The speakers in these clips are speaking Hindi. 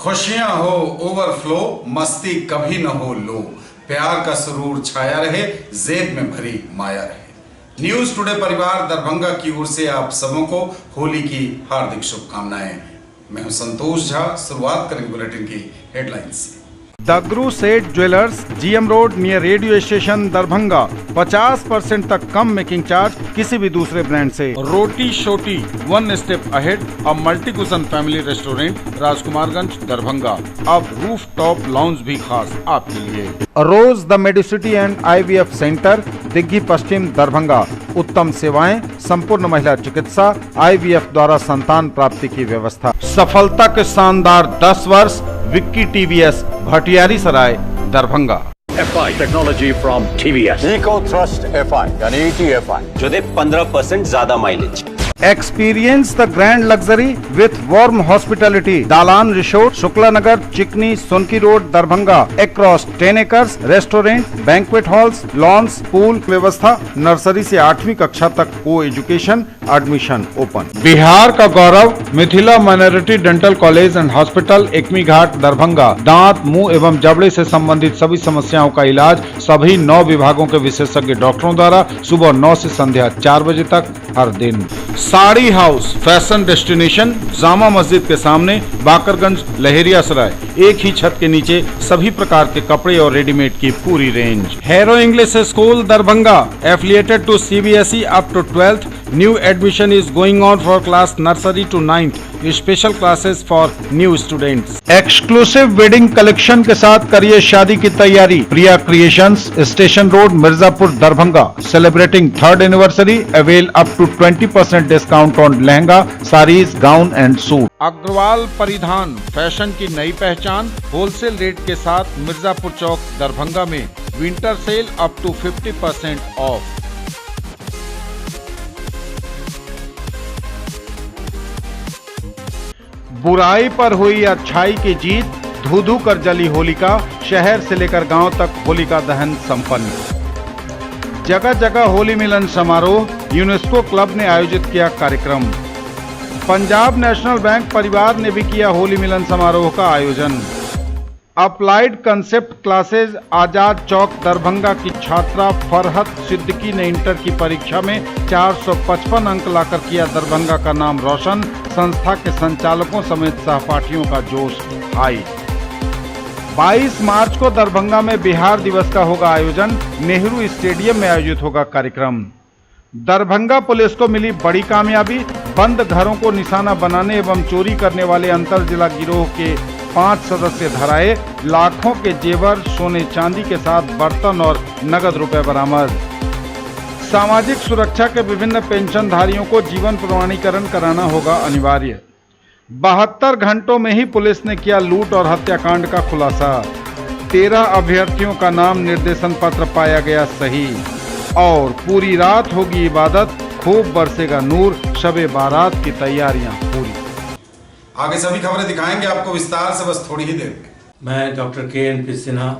खुशियां हो ओवरफ्लो, मस्ती कभी न हो लो, प्यार का सुरूर छाया रहे, जेब में भरी माया रहे। न्यूज टुडे परिवार दरभंगा की ओर से आप सबों को होली की हार्दिक शुभकामनाएं। मैं हूं संतोष झा। शुरुआत करेंगे बुलेटिन की हेडलाइन से। दगरू सेठ jewellers, GM road near radio station Darbhanga. 50% तक कम मेकिंग चार्ज किसी भी दूसरे ब्रांड से। Roti Shoti, one step ahead, a multi cuisine family restaurant, Rajkumarganj Darbhanga. अब रूफ टॉप लाउंज भी खास आपके लिए। Rose the Medicity and IVF centre, Digghi Paschim Darbhanga. उत्तम सेवाएं, संपूर्ण महिला चिकित्सा, IVF द्वारा संतान प्राप्ति की व्यवस्था। सफलता के शानदार 10 वर्ष। Vicky TVS, Bhatiyari Sarai Darbhanga. FI technology from TVS, eco thrust FI यानी ETFI जो दे 15% ज्यादा mileage. Experience the grand luxury with warm hospitality. Dalan resort, Shukla Nagar, Chikni, Sonki road, Darbhanga. Across 10 acres, restaurant, banquet halls, lawns, pool व्यवस्था। नर्सरी से 8वीं कक्षा तक को एजुकेशन, एडमिशन ओपन। बिहार का गौरव, Mithila minority dental college and hospital, Ekmi Ghat Darbhanga. दांत, मुंह एवं जबड़े से संबंधित सभी समस्याओं का इलाज सभी 9 विभागों के विशेषज्ञ डॉक्टरों द्वारा सुबह 9 से संध्या 4 बजे तक हर दिन। Sari house, fashion destination, Jama Masjid के सामने, बाकरगंज, लहेरिया सराय। एक ही छत के नीचे सभी प्रकार के कपड़े और रेडीमेड की पूरी range. Hero English school Darbhanga, affiliated to CBSE up to 12th। New admission is going on for class nursery to 9th। Special classes for new students. Exclusive wedding collection के साथ करिए शादी की तैयारी। Priya creations, station road, Mirzapur Darbhanga. Celebrating 3rd anniversary, avail up to 20% discount on lehenga, saris, gown and suit. Agrawal Paridhan, fashion की नई पहचान। होलसेल रेट के साथ मिर्जापुर चौक दरभंगा में winter sale up to 50% off. बुराई पर हुई अच्छाई की जीत, धू धू कर जली होलिका। शहर से लेकर गांव तक होलिका दहन संपन्न। जगह जगह होली मिलन समारोह, यूनेस्को क्लब ने आयोजित किया कार्यक्रम। पंजाब नेशनल बैंक परिवार ने भी किया होली मिलन समारोह का आयोजन। Applied concept classes, Azad Chowk Darbhanga की छात्रा फरहत सिद्दीकी ने इंटर की परीक्षा में 455 अंक लाकर किया दरभंगा का नाम रोशन। संस्था के संचालकों समेत सहपाठियों का जोश हाई। 22 मार्च को दरभंगा में बिहार दिवस का होगा आयोजन। नेहरू स्टेडियम में आयोजित होगा कार्यक्रम। दरभंगा पुलिस को मिली बड़ी कामयाबी। बंद घरों को निशाना बनाने एवं चोरी करने वाले अंतर जिला गिरोह के 5 सदस्य धराए। लाखों के जेवर, सोने चांदी के साथ बर्तन और नगद रुपए बरामद। सामाजिक सुरक्षा के विभिन्न पेंशनधारियों को जीवन प्रमाणीकरण कराना होगा अनिवार्य। 72 घंटों में ही पुलिस ने किया लूट और हत्याकांड का खुलासा। 13 अभ्यर्थियों का नाम निर्देशन पत्र पाया गया सही। और पूरी रात होगी इबादत, खूब बरसेगा नूर। शबे बारात की तैयारियां पूरी। आगे सभी खबरें दिखाएंगे आपको विस्तार से, बस थोड़ी ही देर में। मैं doctor KNP Sinha,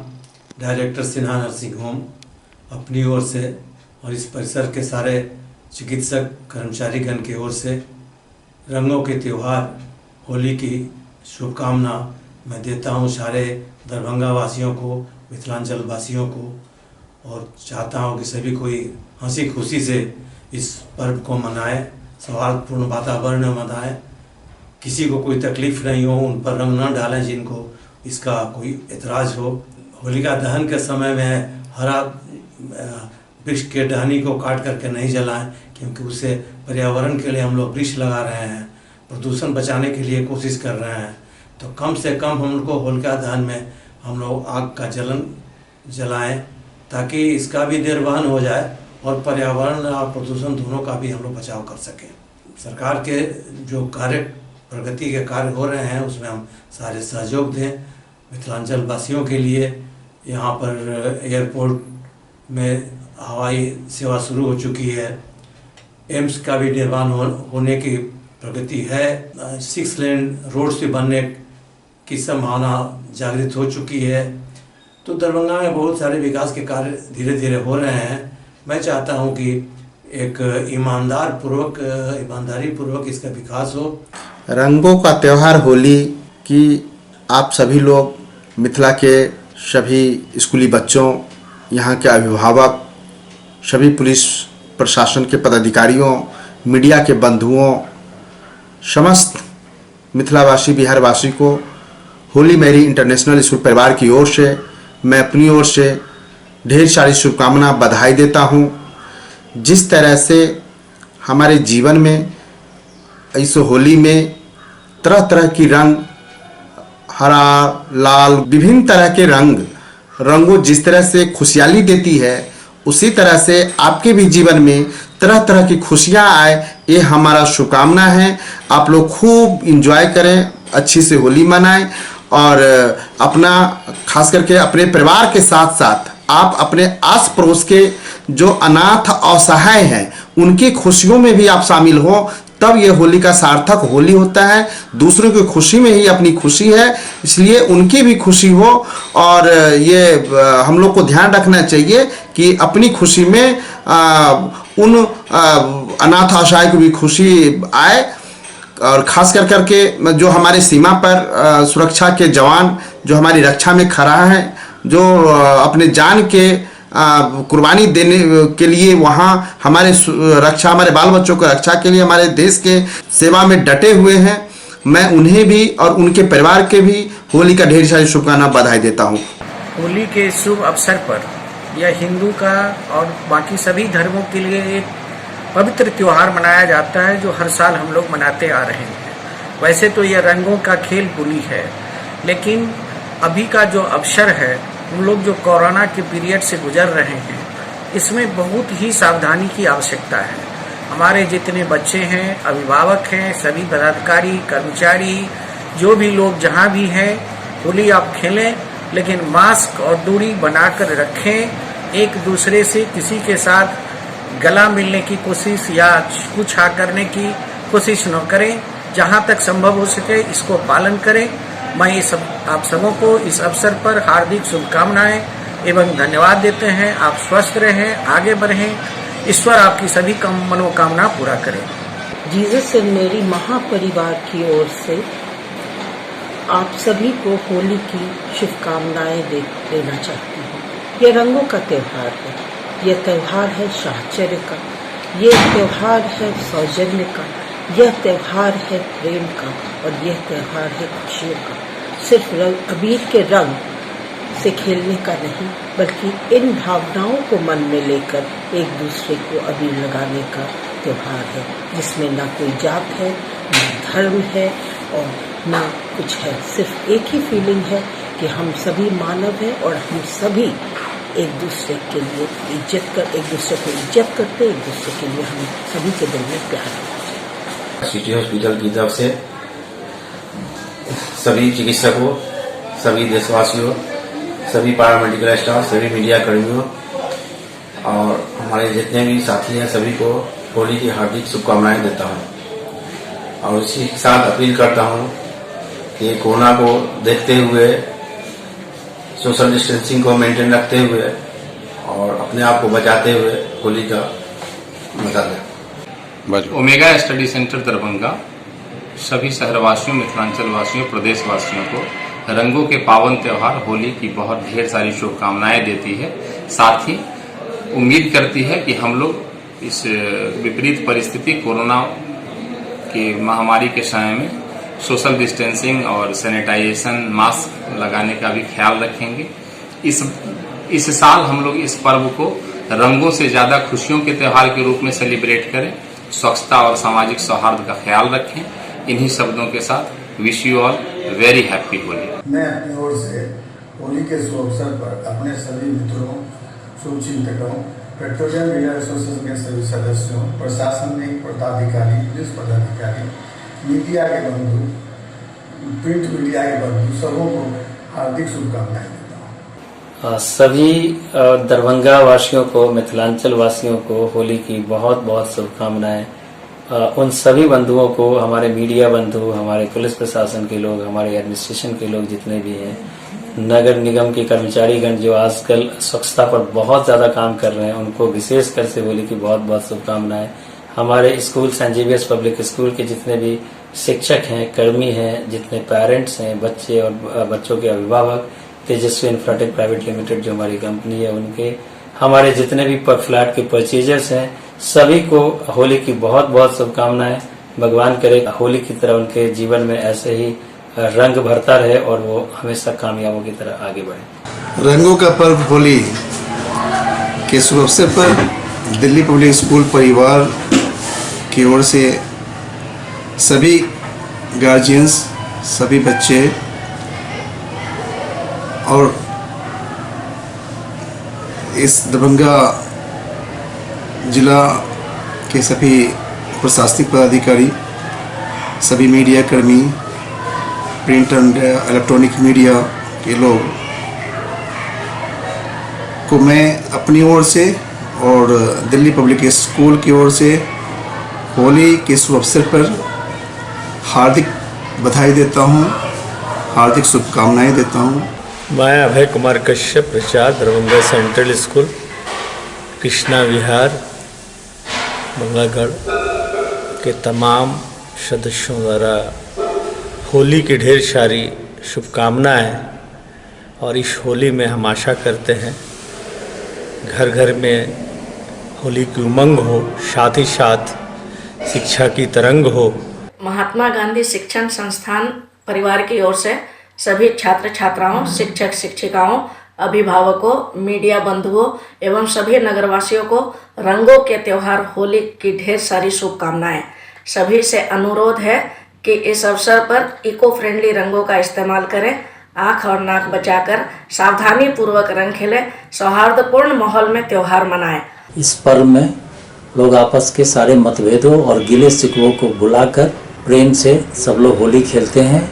director Sinha nursing home, अपनी ओर से और इस परिसर के सारे चिकित्सक कर्मचारीगण की ओर से रंगों के त्यौहार होली की शुभकामना मैं देता हूं सारे दरभंगा वासियों को, मिथिलांचल वासियों को, और चाहता हूं कि सभी कोई हंसी खुशी से इस पर्व को मनाएं, सौहार्दपूर्ण वातावरण में मनाएं। किसी को कोई तकलीफ नहीं हो, उन पर रंग न डालें जिनको इसका कोई एतराज़ हो। होलिका दहन के समय में हरा वृक्ष के टहनी को काट करके नहीं जलाएं, क्योंकि उससे पर्यावरण के लिए हम लोग वृक्ष लगा रहे हैं, प्रदूषण बचाने के लिए कोशिश कर रहे हैं। तो कम से कम हम लोग को होलिका दहन में हम लोग आग का जलन जलाएं, ताकि इसका भी निर्वहन हो जाए और पर्यावरण और प्रदूषण दोनों का भी हम लोग बचाव कर सकें। सरकार के जो कार्य, प्रगति के कार्य हो रहे हैं, उसमें हम सारे सहयोग दें। मिथिलांचल वासियों के लिए यहाँ पर एयरपोर्ट में हवाई सेवा शुरू हो चुकी है। एम्स का भी निर्माण होने की प्रगति है। 6 लेन रोड से बनने की संभावना जागृत हो चुकी है। तो दरभंगा में बहुत सारे विकास के कार्य धीरे धीरे हो रहे हैं। मैं चाहता हूं कि एक ईमानदारी पूर्वक इसका विकास हो। रंगों का त्यौहार होली की आप सभी लोग, मिथिला के सभी स्कूली बच्चों, यहाँ के अभिभावक, सभी पुलिस प्रशासन के पदाधिकारियों, मीडिया के बंधुओं, समस्त मिथिलावासी, बिहारवासी को होली मेरी इंटरनेशनल स्कूल परिवार की ओर से मैं अपनी ओर से ढेर सारी शुभकामना, बधाई देता हूँ। जिस तरह से हमारे जीवन में इस होली में तरह तरह की रंग, हरा, लाल, विभिन्न तरह के रंगों जिस तरह से खुशहाली देती है, उसी तरह से आपके भी जीवन में तरह तरह की खुशियाँ आए, ये हमारा शुभकामना है। आप लोग खूब इंजॉय करें, अच्छी से होली मनाएं और अपना, खास करके अपने परिवार के साथ साथ आप अपने आस पड़ोस के जो अनाथ असहाय हैं उनकी खुशियों में भी आप शामिल हो, तब ये होली का सार्थक होली होता है। दूसरों की खुशी में ही अपनी खुशी है, इसलिए उनकी भी खुशी हो। और ये हम लोग को ध्यान रखना चाहिए कि अपनी खुशी में उन अनाथ असहाय को भी खुशी आए। और खास करके जो हमारे सीमा पर सुरक्षा के जवान जो हमारी रक्षा में खड़ा है, जो अपने जान के कुर्बानी देने के लिए वहाँ हमारे रक्षा, हमारे बाल बच्चों को रक्षा के लिए हमारे देश के सेवा में डटे हुए हैं, मैं उन्हें भी और उनके परिवार के भी होली का ढेर सारी शुभकामना, बधाई देता हूँ। होली के शुभ अवसर पर यह हिंदू का और बाकी सभी धर्मों के लिए एक पवित्र त्योहार मनाया जाता है, जो हर साल हम लोग मनाते आ रहे हैं। वैसे तो यह रंगों का खेल होली है, लेकिन अभी का जो अवसर है, हम लोग जो कोरोना के पीरियड से गुजर रहे हैं, इसमें बहुत ही सावधानी की आवश्यकता है। हमारे जितने बच्चे हैं, अभिभावक हैं, सभी पदाधिकारी, कर्मचारी, जो भी लोग जहाँ भी हैं, होली आप खेलें, लेकिन मास्क और दूरी बनाकर रखें। एक दूसरे से किसी के साथ गला मिलने की कोशिश या छूछा करने की कोशिश न करें। जहाँ तक संभव हो सके इसको पालन करें। मैं ये सब आप सबों को इस अवसर पर हार्दिक शुभकामनाएं एवं धन्यवाद देते हैं। आप स्वस्थ रहें, आगे बढ़ें, ईश्वर आपकी सभी मनोकामना पूरा करें। जीसस एंड मेरी महापरिवार की ओर से आप सभी को होली की शुभकामनाएं देना चाहती हूँ। यह रंगों का त्योहार है, यह त्योहार है साहचर्य का, यह त्योहार है सौजन्य का, यह त्योहार है प्रेम का और यह त्योहार है खुशियों का। सिर्फ अबीर के रंग से खेलने का नहीं, बल्कि इन भावनाओं को मन में लेकर एक दूसरे को अबीर लगाने का त्योहार है, जिसमें ना कोई जात है, ना धर्म है और ना कुछ है। सिर्फ एक ही फीलिंग है कि हम सभी मानव हैं और हम सभी एक दूसरे के लिए एक दूसरे को इज्जत करते, एक दूसरे के लिए हम सभी के दिल में प्यार है। सिटी हॉस्पिटल की तरफ से सभी चिकित्सकों, सभी देशवासियों, सभी पैरामेडिकल स्टाफ, सभी मीडिया कर्मियों और हमारे जितने भी साथी हैं, सभी को होली की हार्दिक शुभकामनाएं देता हूं। और इसी के साथ अपील करता हूं कि कोरोना को देखते हुए, सोशल डिस्टेंसिंग को मेंटेन रखते हुए और अपने आप को बचाते हुए होली का मजा लें। ओमेगा स्टडी सेंटर दरभंगा सभी शहरवासियों, मिथिलांचल वासियों, प्रदेश वासियों को रंगों के पावन त्योहार होली की बहुत ढेर सारी शुभकामनाएं देती है। साथ ही उम्मीद करती है कि हम लोग इस विपरीत परिस्थिति कोरोना की महामारी के समय में सोशल डिस्टेंसिंग और सैनिटाइजेशन, मास्क लगाने का भी ख्याल रखेंगे। इस साल हम लोग इस पर्व को रंगों से ज्यादा खुशियों के त्योहार के रूप में सेलिब्रेट करें, स्वच्छता और सामाजिक सौहार्द का ख्याल रखें। इन्हीं शब्दों के साथ wish you all very happy Holi. मैं अपनी ओर से होली के शुभ अवसर पर अपने सभी मित्रों, शुभचिंतकों, पेट्रोलियम मीडिया एसोसिएशन के सभी सदस्यों, प्रशासनिक पदाधिकारी, पुलिस पदाधिकारी, मीडिया के बंधु, प्रिंट मीडिया के बंधु, सबों को हार्दिक शुभकामनाएं देता हूँ। सभी दरभंगा वासियों को, मिथिलांचल वासियों को होली की बहुत बहुत शुभकामनाएं। उन सभी बंधुओं को, हमारे मीडिया बंधु, हमारे पुलिस प्रशासन के लोग, हमारे एडमिनिस्ट्रेशन के लोग जितने भी हैं, नगर निगम के कर्मचारीगण जो आजकल स्वच्छता पर बहुत ज्यादा काम कर रहे हैं, उनको विशेष कर से होली की बहुत बहुत शुभकामनाएं। हमारे school, saint Xavier's public school के जितने भी शिक्षक हैं, कर्मी हैं, जितने पेरेंट्स हैं, बच्चे और बच्चों के अभिभावक, तेजस्वी इंफ्राटेक प्राइवेट लिमिटेड जो हमारी कंपनी है उनके, हमारे जितने भी फ्लैट के परचेजर्स हैं, सभी को होली की बहुत बहुत शुभकामनाएं। भगवान करे होली की तरह उनके जीवन में ऐसे ही रंग भरता रहे और वो हमेशा कामयाबों की तरह आगे बढ़े। रंगों का पर्व होली के शुभ अवसर पर दिल्ली पब्लिक स्कूल परिवार की ओर से सभी गार्जियंस, सभी बच्चे और इस दरभंगा जिला के सभी प्रशासनिक पदाधिकारी, सभी मीडिया कर्मी, प्रिंट एंड इलेक्ट्रॉनिक मीडिया के लोग को मैं अपनी ओर से और दिल्ली पब्लिक स्कूल की ओर से होली के शुभ अवसर पर हार्दिक बधाई देता हूँ, हार्दिक शुभकामनाएं देता हूँ। मैं अभय कुमार कश्यप, प्रचार दरभंगा सेंट्रल स्कूल, कृष्णा विहार, बंगागढ़ के तमाम सदस्यों द्वारा होली की ढेर सारी शुभकामनाएं। और इस होली में हम आशा करते हैं घर घर में होली की उमंग हो, साथ ही साथ शिक्षा की तरंग हो। महात्मा गांधी शिक्षण संस्थान परिवार की ओर से सभी छात्र छात्राओं, शिक्षक शिक्षिकाओं, अभिभावकों, मीडिया बंधुओं एवं सभी नगरवासियों को रंगों के त्यौहार होली की ढेर सारी शुभकामनाएं। सभी से अनुरोध है कि इस अवसर पर इको फ्रेंडली रंगों का इस्तेमाल करें, आँख और नाक बचाकर सावधानी पूर्वक रंग खेलें, सौहार्दपूर्ण माहौल में त्यौहार मनाएं। इस पर्व में लोग आपस के सारे मतभेदों और गिले शिकवों को भुलाकर प्रेम से सब लोग होली खेलते हैं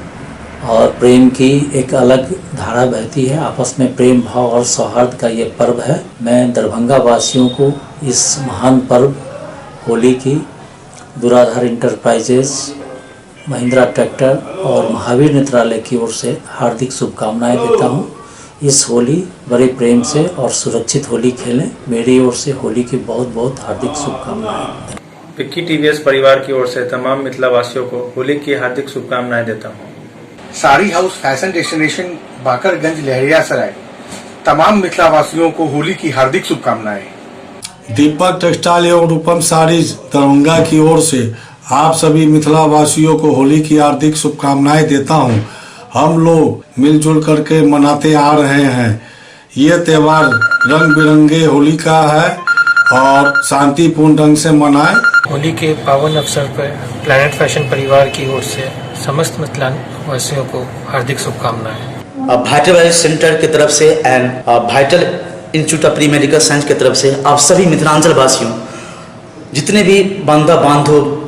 और प्रेम की एक अलग धारा बहती है। आपस में प्रेम भाव और सौहार्द का ये पर्व है। मैं दरभंगा वासियों को इस महान पर्व होली की दुराधार इंटरप्राइजेस, महिंद्रा ट्रैक्टर और महावीर नेत्रालय की ओर से हार्दिक शुभकामनाएं देता हूं। इस होली बड़े प्रेम से और सुरक्षित होली खेलें। मेरी ओर से होली की बहुत बहुत हार्दिक शुभकामनाएं। विक्की टीवीएस परिवार की ओर से तमाम मिथिला वासियों को होली की हार्दिक शुभकामनाएं देता हूं। Sari house fashion destination Bakarganj Laheriya Sarai तमाम मिथिला वासियों को होली की हार्दिक शुभकामनाएं। दीपक टेक्सटाइल एवं रूपम साड़ीज दरभंगा की ओर से आप सभी मिथिला वासियों को होली की हार्दिक शुभकामनाएं देता हूं। हम लोग मिलजुल करके मनाते आ रहे हैं। ये त्यौहार रंग बिरंगे होली का है और शांतिपूर्ण ढंग से मनाएं। होली के पावन अवसर पर प्लैनेट फैशन परिवार की ओर से समस्त मिथिला वासियों को हार्दिक शुभकामनाएं। वाइटल वेलनेस सेंटर की तरफ से and vital institute of pre medical science की तरफ से आप सभी मिथिलांचल वासियों, जितने भी बांधव,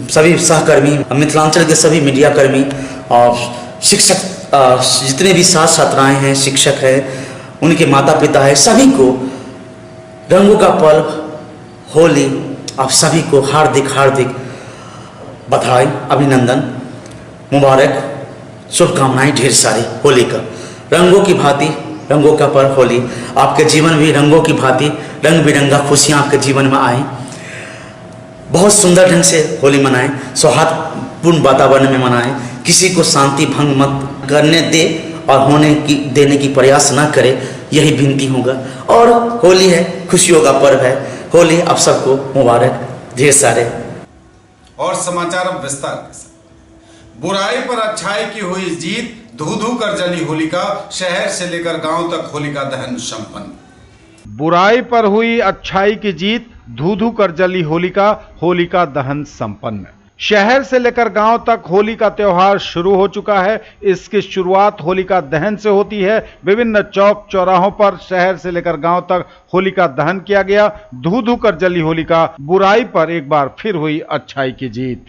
सभी सहकर्मी, मिथिलांचल के सभी मीडिया कर्मी और शिक्षक, जितने भी छात्र छात्राएं हैं, शिक्षक हैं, उनके माता पिता हैं, सभी को रंगों का पर्व होली आप सभी को हार्दिक हार्दिक बधाई, अभिनंदन, मुबारक, शुभकामनाएं ढेर सारी होली का। रंगों की भांति रंगों का पर्व होली, आपके जीवन भी रंगों की भांति रंग बिरंगा खुशियां आपके जीवन में आए। बहुत सुंदर ढंग से होली मनाएं, सौहार्दपूर्ण वातावरण में मनाएं, किसी को शांति भंग मत करने दे और देने की प्रयास न करे, यही विनती होगा। और होली है, खुशियों का पर्व है। होली आप सबको मुबारक, ढेर सारे। और समाचार अब विस्तार के साथ। बुराई पर अच्छाई की हुई जीत, धू धू कर जली होलिका, शहर से लेकर गांव तक होलिका दहन संपन्न। बुराई पर हुई अच्छाई की जीत, धू धू कर जली होलिका, होलिका दहन संपन्न। शहर से लेकर गांव तक होली का त्यौहार शुरू हो चुका है। इसकी शुरुआत होलिका दहन से होती है। विभिन्न चौक चौराहों पर शहर से लेकर गांव तक होलिका दहन किया गया। धू धू कर जली होलिका, बुराई पर एक बार फिर हुई अच्छाई की जीत।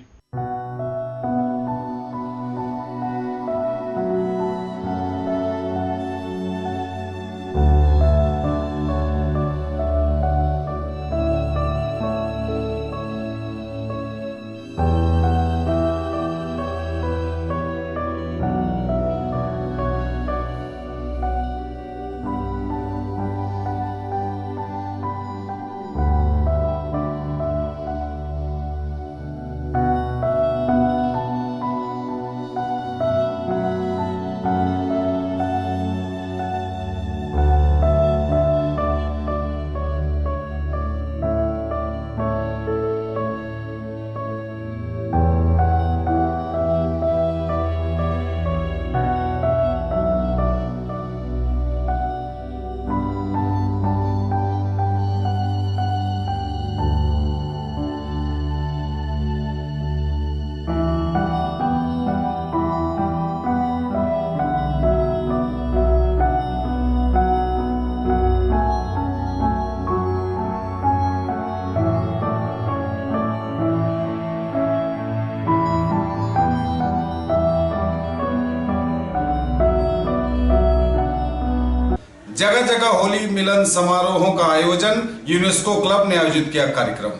जगह जगह होली मिलन समारोहों का आयोजन, यूनेस्को क्लब ने आयोजित किया कार्यक्रम।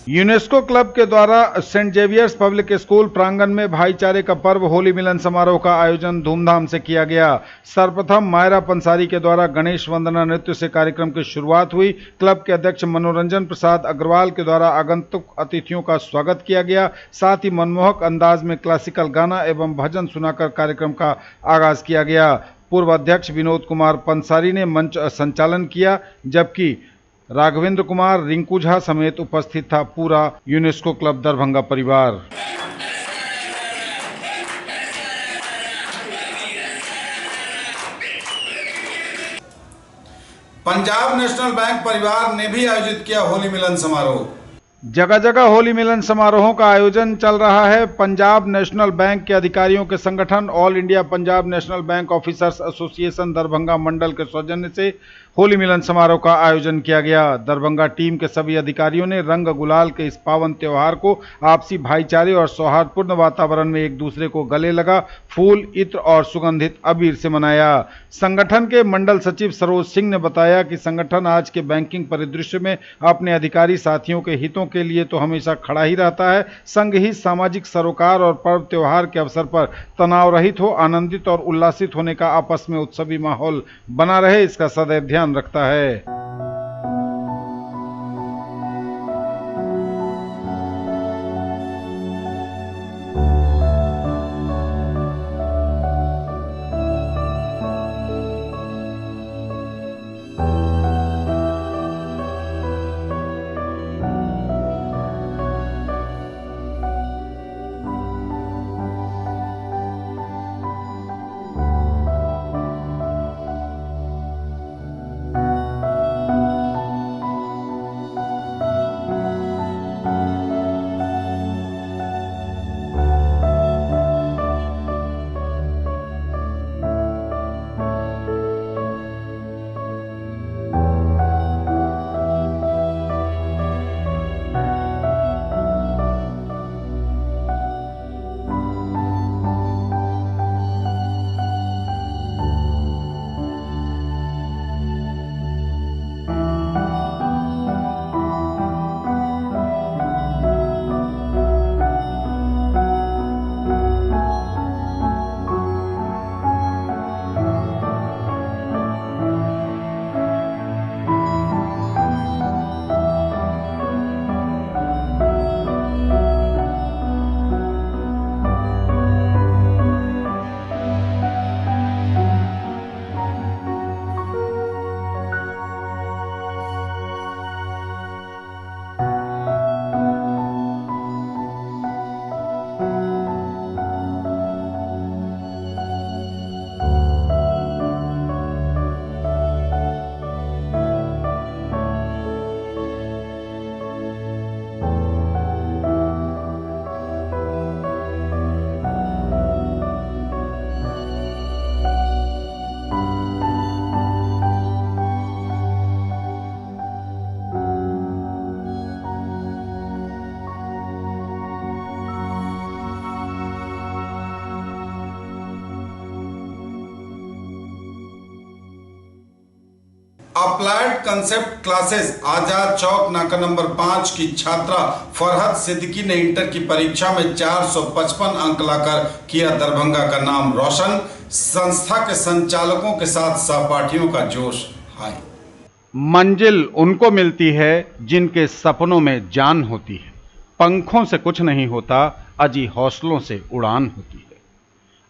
यूनेस्को क्लब के द्वारा सेंट जेवियर्स पब्लिक स्कूल प्रांगण में भाईचारे का पर्व होली मिलन समारोह का आयोजन धूमधाम से किया गया। सर्वप्रथम मायरा पंसारी के द्वारा गणेश वंदना नृत्य से कार्यक्रम की शुरुआत हुई। क्लब के अध्यक्ष मनोरंजन प्रसाद अग्रवाल के द्वारा आगंतुक अतिथियों का स्वागत किया गया। साथ ही मनमोहक अंदाज में क्लासिकल गाना एवं भजन सुनाकर कार्यक्रम का आगाज किया गया। पूर्व अध्यक्ष विनोद कुमार पंसारी ने मंच संचालन किया, जबकि राघवेंद्र कुमार, रिंकू झा समेत उपस्थित था पूरा यूनेस्को क्लब दरभंगा परिवार। पंजाब नेशनल बैंक परिवार ने भी आयोजित किया होली मिलन समारोह। जगह जगह होली मिलन समारोहों का आयोजन चल रहा है। पंजाब नेशनल बैंक के अधिकारियों के संगठन all India Punjab national bank officers association Darbhanga मंडल के सौजन्य से होली मिलन समारोह का आयोजन किया गया। दरभंगा टीम के सभी अधिकारियों ने रंग गुलाल के इस पावन त्योहार को आपसी भाईचारे और सौहार्दपूर्ण वातावरण में एक दूसरे को गले लगा फूल, इत्र और सुगंधित अबीर से मनाया। संगठन के मंडल सचिव सरोज सिंह ने बताया कि संगठन आज के बैंकिंग परिदृश्य में अपने अधिकारी साथियों के हितों के लिए तो हमेशा खड़ा ही रहता है, संग ही सामाजिक सरोकार और पर्व त्योहार के अवसर पर तनाव रहित हो, आनंदित और उल्लासित होने का आपस में उत्सवी माहौल बना रहे, इसका सदैव ध्यान रखता है। Applied concept classes Azad Chowk नाका नंबर 5 की छात्रा फरहत सिद्दीकी ने इंटर की परीक्षा में 455 अंक लाकर किया दरभंगा का नाम रोशन। संस्था के संचालकों के साथ सहपाठियों का जोश हाई। मंजिल उनको मिलती है जिनके सपनों में जान होती है, पंखों से कुछ नहीं होता, अजी हौसलों से उड़ान होती है।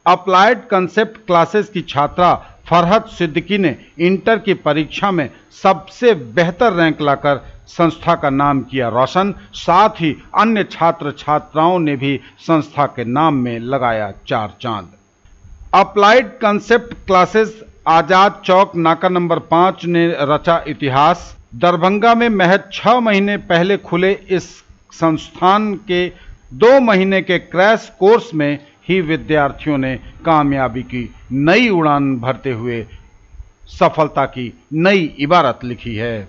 अप्लाइड कंसेप्ट क्लासेस की छात्रा फरहत सिद्दीकी ने इंटर की परीक्षा में सबसे बेहतर रैंक लाकर संस्था का नाम किया रोशन। साथ ही अन्य छात्र छात्राओं ने भी संस्था के नाम में लगाया 4 चांद। Applied concept classes Azad Chowk नाका नंबर 5 ने रचा इतिहास। दरभंगा में महज 6 महीने पहले खुले इस संस्थान के 2 महीने के क्रैश कोर्स में ही विद्यार्थियों ने कामयाबी की नई उड़ान भरते हुए सफलता की नई इबारत लिखी है।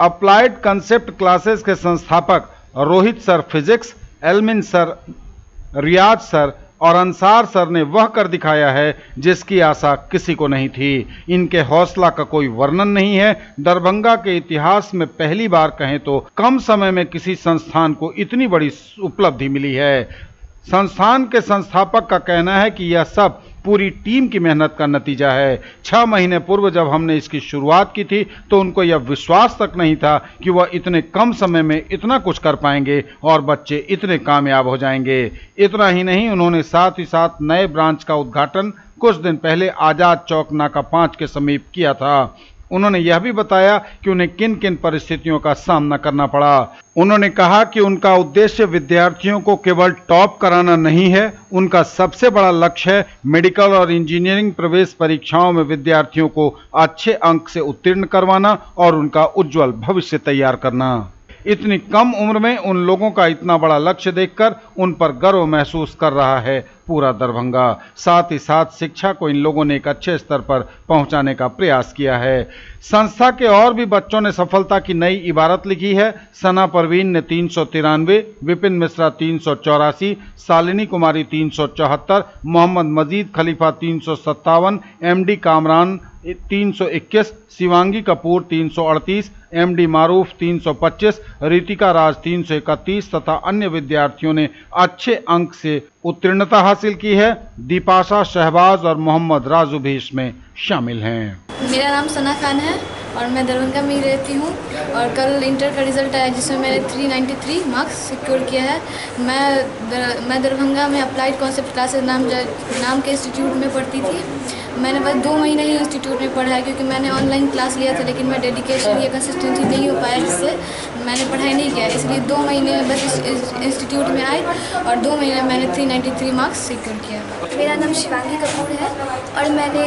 अप्लाइड कंसेप्ट क्लासेस के संस्थापक रोहित सर फिजिक्स, एलमिन सर, रियाज सर, और अंसार सर ने वह कर दिखाया है जिसकी आशा किसी को नहीं थी। इनके हौसला का कोई वर्णन नहीं है। दरभंगा के इतिहास में पहली बार कहें तो कम समय में किसी संस्थान को इतनी बड़ी उपलब्धि मिली है। संस्थान के संस्थापक का कहना है कि यह सब पूरी टीम की मेहनत का नतीजा है। 6 महीने पूर्व जब हमने इसकी शुरुआत की थी तो उनको यह विश्वास तक नहीं था कि वह इतने कम समय में इतना कुछ कर पाएंगे और बच्चे इतने कामयाब हो जाएंगे। इतना ही नहीं, उन्होंने साथ ही साथ नए ब्रांच का उद्घाटन कुछ दिन पहले आजाद चौक नाका 5 के समीप किया था। उन्होंने यह भी बताया कि उन्हें किन किन परिस्थितियों का सामना करना पड़ा। उन्होंने कहा कि उनका उद्देश्य विद्यार्थियों को केवल टॉप कराना नहीं है, उनका सबसे बड़ा लक्ष्य है मेडिकल और इंजीनियरिंग प्रवेश परीक्षाओं में विद्यार्थियों को अच्छे अंक से उत्तीर्ण करवाना और उनका उज्जवल भविष्य तैयार करना। इतनी कम उम्र में उन लोगों का इतना बड़ा लक्ष्य देखकर उन पर गर्व महसूस कर रहा है पूरा दरभंगा। साथ ही साथ शिक्षा को इन लोगों ने एक अच्छे स्तर पर पहुंचाने का प्रयास किया है। संस्था के और भी बच्चों ने सफलता की नई इबारत लिखी है। सना परवीन ने 393, विपिन मिश्रा 384, शालिनी कुमारी 374, मोहम्मद मजीद खलीफा 357, एमडी कामरान 321, शिवांगी कपूर 338, एमडी मारूफ 325, रितिका राज 331 तथा अन्य विद्यार्थियों ने अच्छे अंक से उत्तीर्णता हासिल की है। दीपाशा, शहबाज और मोहम्मद राजू भी इसमें शामिल हैं। मेरा नाम सना खान है और मैं दरभंगा में ही रहती हूँ और कल इंटर का रिज़ल्ट आया जिसमें मैंने 393 मार्क्स सिक्योर किया है। मैं दरभंगा में अप्लाइड कॉन्सेप्ट क्लासेस नाम के इंस्टीट्यूट में पढ़ती थी। मैंने बस 2 महीने ही इंस्टीट्यूट में पढ़ा है क्योंकि मैंने ऑनलाइन क्लास लिया था, लेकिन मैं डेडिकेशन या कंसिस्टेंसी नहीं हो पाया जिससे मैंने पढ़ाई नहीं किया। इसलिए 2 महीने में बस इंस्टीट्यूट में आई और 2 महीने में मैंने 393 मार्क्स सिक्योर किया। मेरा नाम शिवांगी कपूर है और मैंने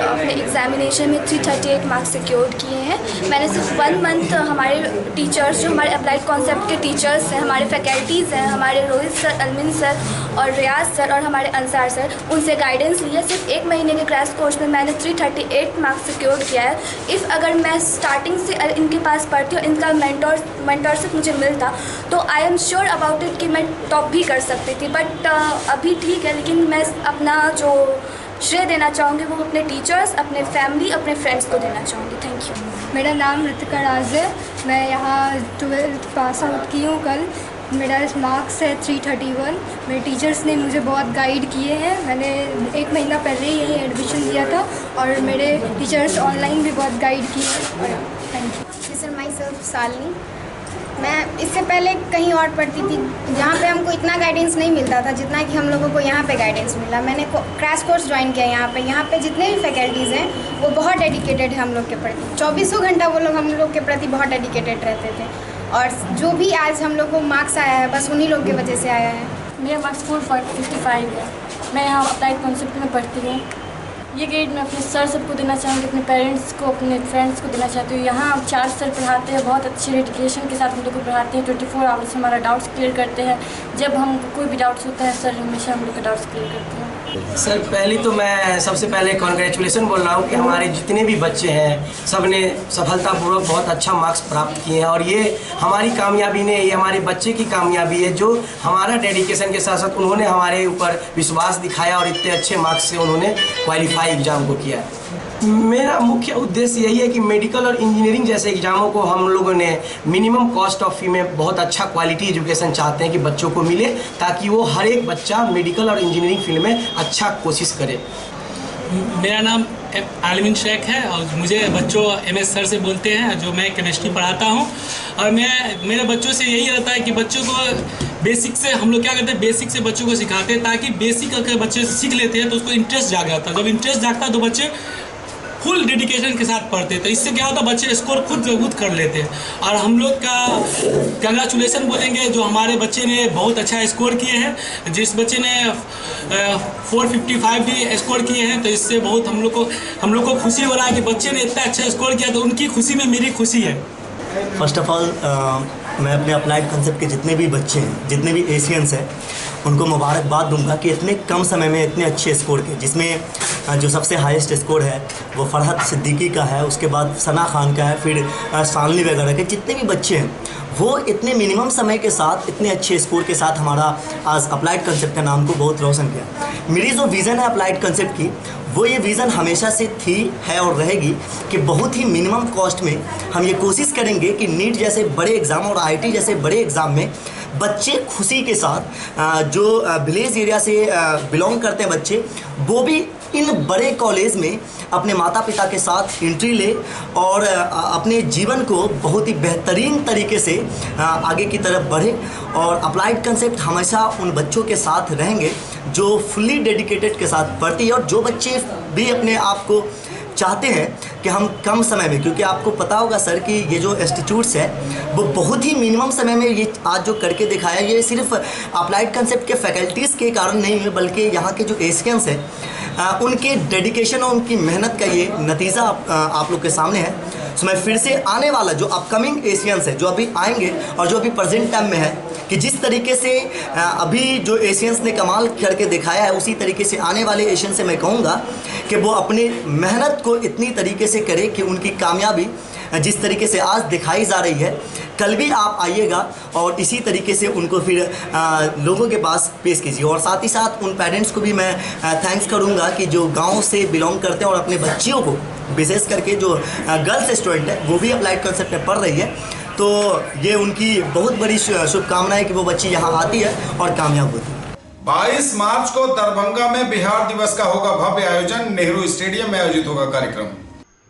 अपने एग्जामिनेशन में 338 मार्क्स सिक्योर किए हैं। मैंने सिर्फ 1 मंथ हमारे टीचर्स, जो हमारे अप्लाइड कॉन्सेप्ट के टीचर्स हैं, हमारे फैकल्टीज़ हैं, हमारे रोहित सर, अलमिन सर और रियाज सर और हमारे अंसार सर, उनसे गाइडेंस लिया। सिर्फ 1 महीने के क्रैश कोर्स में मैंने 338 मार्क्स सिक्योर किया है। इफ़ अगर मैं स्टार्टिंग से इनके पास पढ़ती और इनका मेंटरशिप मुझे मिलता तो I am sure about it कि मैं टॉप भी कर सकती थी। बट अभी ठीक है, लेकिन मैं अपना जो श्रेय देना चाहूँगी वो अपने टीचर्स, अपने फैमिली, अपने फ्रेंड्स को देना चाहूँगी। Thank you. मेरा नाम रितिका राज है। मैं यहाँ 12th पास आउट की हूँ कल। मेरा मार्क्स है 331। मेरे टीचर्स ने मुझे बहुत गाइड किए हैं। मैंने 1 महीना पहले ही यहीं एडमिशन लिया था और मेरे टीचर्स ऑनलाइन भी बहुत गाइड किए। Thank you. Sir, my self Shalini. मैं इससे पहले कहीं और पढ़ती थी जहाँ पे हमको इतना गाइडेंस नहीं मिलता था जितना कि हम लोगों को यहाँ पे गाइडेंस मिला। मैंने क्रैश कोर्स ज्वाइन किया यहाँ पे जितने भी फैकल्टीज़ हैं वो बहुत डेडिकेटेड है हम लोग के प्रति। 24 घंटा वो लोग हम लोग के प्रति बहुत डेडिकेटेड रहते थे और जो भी आज हम लोग को मार्क्स आया है बस उन्हीं लोग की वजह से आया है। मेरा मार्क्स 455 है। मैं यहाँ अप्लाइड कॉन्सेप्ट में पढ़ती हूँ। ये ग्रेड मैं अपने सर सबको देना चाहूँगी, अपने पेरेंट्स को, अपने फ्रेंड्स को देना चाहती हूँ। यहाँ 4 सर पढ़ाते हैं, बहुत अच्छे डेडिकेशन के साथ हम लोग को पढ़ाते हैं। 24 आवर्स हमारा डाउट्स क्लियर करते हैं। जब हमको कोई भी डाउट्स होता है सर हमेशा हम लोग का डाउट्स क्लियर करते हैं। सर, पहले तो मैं सबसे पहले कॉन्ग्रेचुलेसन बोल रहा हूँ कि हमारे जितने भी बच्चे हैं सब ने सफलतापूर्वक बहुत अच्छा मार्क्स प्राप्त किए हैं और ये हमारी कामयाबी नहीं, ये हमारे बच्चे की कामयाबी है जो हमारा डेडिकेशन के साथ साथ उन्होंने हमारे ऊपर विश्वास दिखाया और इतने अच्छे मार्क्स से उन्होंने क्वालिफाई एग्ज़ाम को किया। मेरा मुख्य उद्देश्य यही है कि मेडिकल और इंजीनियरिंग जैसे एग्जामों को हम लोगों ने मिनिमम कॉस्ट ऑफ फी में बहुत अच्छा क्वालिटी एजुकेशन चाहते हैं कि बच्चों को मिले ताकि वो हर एक बच्चा मेडिकल और इंजीनियरिंग फील्ड में अच्छा कोशिश करे। मेरा नाम आलमिन शेख है और मुझे बच्चों MS सर से बोलते हैं, जो मैं केमिस्ट्री पढ़ाता हूँ। और मेरे बच्चों से यही रहता है कि बच्चों को बेसिक से हम लोग क्या करते हैं, बेसिक से बच्चों को सिखाते हैं ताकि बेसिक अगर बच्चे सीख लेते हैं तो उसको इंटरेस्ट जाग जाता है। जब इंटरेस्ट जागता है तो बच्चे फुल डेडिकेशन के साथ पढ़ते हैं, तो इससे क्या होता है बच्चे स्कोर खुद कर लेते हैं। और हम लोग का कंग्रेचुलेसन बोलेंगे जो हमारे बच्चे ने बहुत अच्छा स्कोर किए हैं। जिस बच्चे ने 455 भी स्कोर किए हैं तो इससे बहुत हम लोग को खुशी हो रहा है कि बच्चे ने इतना अच्छा स्कोर किया, तो उनकी खुशी में मेरी खुशी है। फर्स्ट ऑफ ऑल मैं अपने अप्लाइड कॉन्सेप्ट के जितने भी बच्चे हैं, जितने भी एशियंस हैं, उनको मुबारकबाद दूंगा कि इतने कम समय में इतने अच्छे स्कोर के, जिसमें जो सबसे हाईएस्ट स्कोर है वो फरहत सिद्दीकी का है, उसके बाद सना खान का है, फिर शालिनी वगैरह के जितने भी बच्चे हैं वो इतने मिनिमम समय के साथ इतने अच्छे स्कोर के साथ हमारा आज अप्लाइड कंसेप्ट का नाम को बहुत रोशन किया। मेरी जो विज़न है अप्लाइड कंसेप्ट की, वो ये विज़न हमेशा से थी, है और रहेगी कि बहुत ही मिनिमम कॉस्ट में हम ये कोशिश करेंगे कि नीट जैसे बड़े एग्ज़ाम और IIT जैसे बड़े एग्ज़ाम में बच्चे खुशी के साथ जो विलेज एरिया से बिलोंग करते हैं बच्चे, वो भी इन बड़े कॉलेज में अपने माता पिता के साथ एंट्री ले और अपने जीवन को बहुत ही बेहतरीन तरीके से आगे की तरफ बढ़े। और अप्लाइड कंसेप्ट हमेशा उन बच्चों के साथ रहेंगे जो फुल्ली डेडिकेटेड के साथ पढ़ती है और जो बच्चे भी अपने आप को चाहते हैं कि हम कम समय में, क्योंकि आपको पता होगा सर कि ये जो इंस्टीट्यूट्स है वो बहुत ही मिनिमम समय में ये आज जो करके दिखाया, ये सिर्फ अप्लाइड कंसेप्ट के फैकल्टीज़ के कारण नहीं है, बल्कि यहाँ के जो एशियंस हैं उनके डेडिकेशन और उनकी मेहनत का ये नतीजा आप लोग के सामने है। तो मैं फिर से आने वाला जो अपकमिंग एशियंस है, जो अभी आएंगे और जो अभी प्रेजेंट टाइम में है, कि जिस तरीके से अभी जो एशियंस ने कमाल करके दिखाया है, उसी तरीके से आने वाले एशियन से मैं कहूँगा कि वो अपनी मेहनत को इतनी तरीके से करे कि उनकी कामयाबी जिस तरीके से आज दिखाई जा रही है, कल भी आप आइएगा और इसी तरीके से उनको फिर लोगों के पास पेश कीजिए। और साथ ही साथ उन पेरेंट्स को भी मैं थैंक्स करूंगा कि जो गांव से बिलोंग करते हैं और अपने बच्चियों को, विशेष करके जो गर्ल्स स्टूडेंट है वो भी अप्लाइड कंसेप्ट में पढ़ रही है, तो ये उनकी बहुत बड़ी शुभकामनाएं कि वो बच्ची यहाँ आती है और कामयाब होती है। 22 मार्च को दरभंगा में बिहार दिवस का होगा भव्य आयोजन। नेहरू स्टेडियम में आयोजित होगा कार्यक्रम।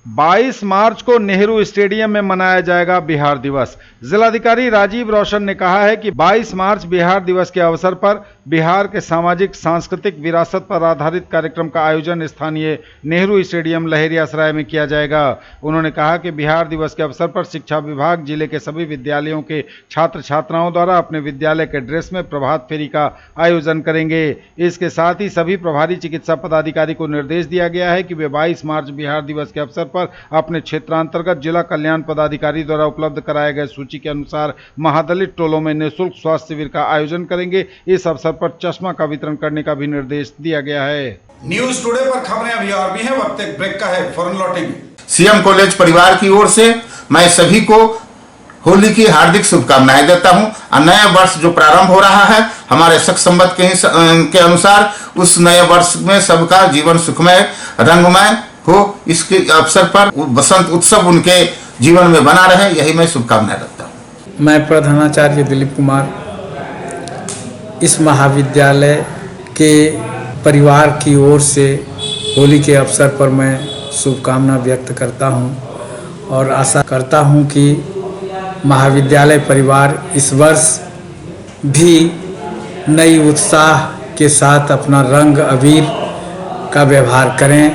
22 मार्च को नेहरू स्टेडियम में मनाया जाएगा बिहार दिवस। जिलाधिकारी राजीव रोशन ने कहा है कि 22 मार्च बिहार दिवस के अवसर पर बिहार के सामाजिक सांस्कृतिक विरासत पर आधारित कार्यक्रम का आयोजन स्थानीय नेहरू स्टेडियम लहेरियासराय में किया जाएगा। उन्होंने कहा कि बिहार दिवस के अवसर पर शिक्षा विभाग जिले के सभी विद्यालयों के छात्र छात्राओं द्वारा अपने विद्यालय के ड्रेस में प्रभात फेरी का आयोजन करेंगे। इसके साथ ही सभी प्रभारी चिकित्सा पदाधिकारी को निर्देश दिया गया है कि वे 22 मार्च बिहार दिवस के अवसर पर अपने क्षेत्रांतर्गत जिला कल्याण पदाधिकारी द्वारा उपलब्ध कराए गए सूची के अनुसार महादलित टोलों में निःशुल्क स्वास्थ्य शिविर का आयोजन करेंगे। इस अवसर पर चश्मा का वितरण करने का भी निर्देश दिया गया है। न्यूज टुडे पर खबरें अभी और भी हैं, वक्त एक ब्रेक का है, फौरन लौटेंगे। सीएम कॉलेज परिवार की ओर से मैं सभी को होली की हार्दिक शुभकामनाएं देता हूं और नया वर्ष जो प्रारंभ हो रहा है हमारे शक संवत के अनुसार, उस नए वर्ष में सबका जीवन सुखमय रंगमय हो, इसके अवसर पर बसंत उत्सव उनके जीवन में बना रहे, यही मैं शुभकामनाएं रखता हूँ। मैं प्रधानाचार्य दिलीप कुमार इस महाविद्यालय के परिवार की ओर से होली के अवसर पर मैं शुभकामना व्यक्त करता हूँ और आशा करता हूँ कि महाविद्यालय परिवार इस वर्ष भी नई उत्साह के साथ अपना रंग अबीर का व्यवहार करें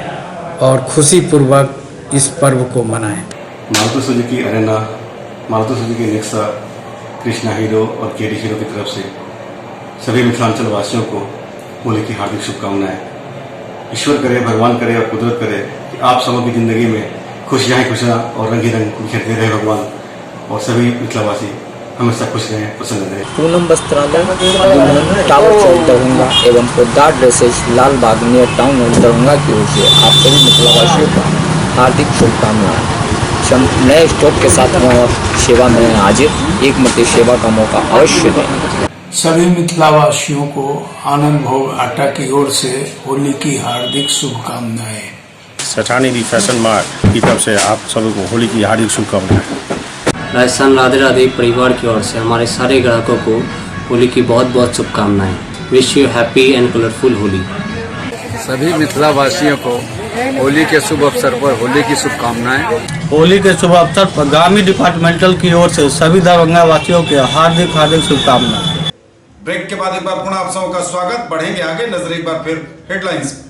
और खुशी पूर्वक इस पर्व को मनाएं। Maruti Suzuki Arena, Maruti Suzuki Nexa, Krishna hero और केडी हीरो की तरफ से सभी मिथिलांचल वासियों को होली की हार्दिक शुभकामनाएं। ईश्वर करे, भगवान करे और कुदरत करे कि आप सबों की जिंदगी में खुशियाँ ही खुशियाँ और रंग ही रंग बिखरते रहे भगवान, और सभी मिथिलावासी हमेशा खुश रहें, प्रसन्न रहें। पूनम वस्त्रालय टावर चौक दरभंगा एवं पोद्दार ड्रेसेस लाल बाग नियर टाउन दरभंगा की ओर से आप सभी मिथिलावासियों को हार्दिक शुभकामनाएं। नए स्टॉक के साथ सेवा में हाजिर, एक मत सेवा का मौका अवश्य दें। सभी मिथिलावासियों को आनंद भोग आटा की ओर से होली की हार्दिक शुभकामनाएं। सठानी फैशन मार्ट की तरफ से आप सभी को होली की हार्दिक शुभकामनाएं। राजस्थान राधे राधे परिवार की ओर से हमारे सारे ग्राहकों को होली की बहुत बहुत शुभकामनाएं। Wish you happy and colourful Holi. सभी मिथिलावासियों को होली के शुभ अवसर पर होली की शुभकामनाएं। होली के शुभ अवसर पर ग्रामीण डिपार्टमेंटल की ओर से सभी दरभंगा वासियों के हार्दिक हार्दिक शुभकामनाएं। ब्रेक के बाद एक बार पुनः आप सबों का स्वागत। बढ़ेंगे आगे, नजर एक बार फिर हेडलाइंस।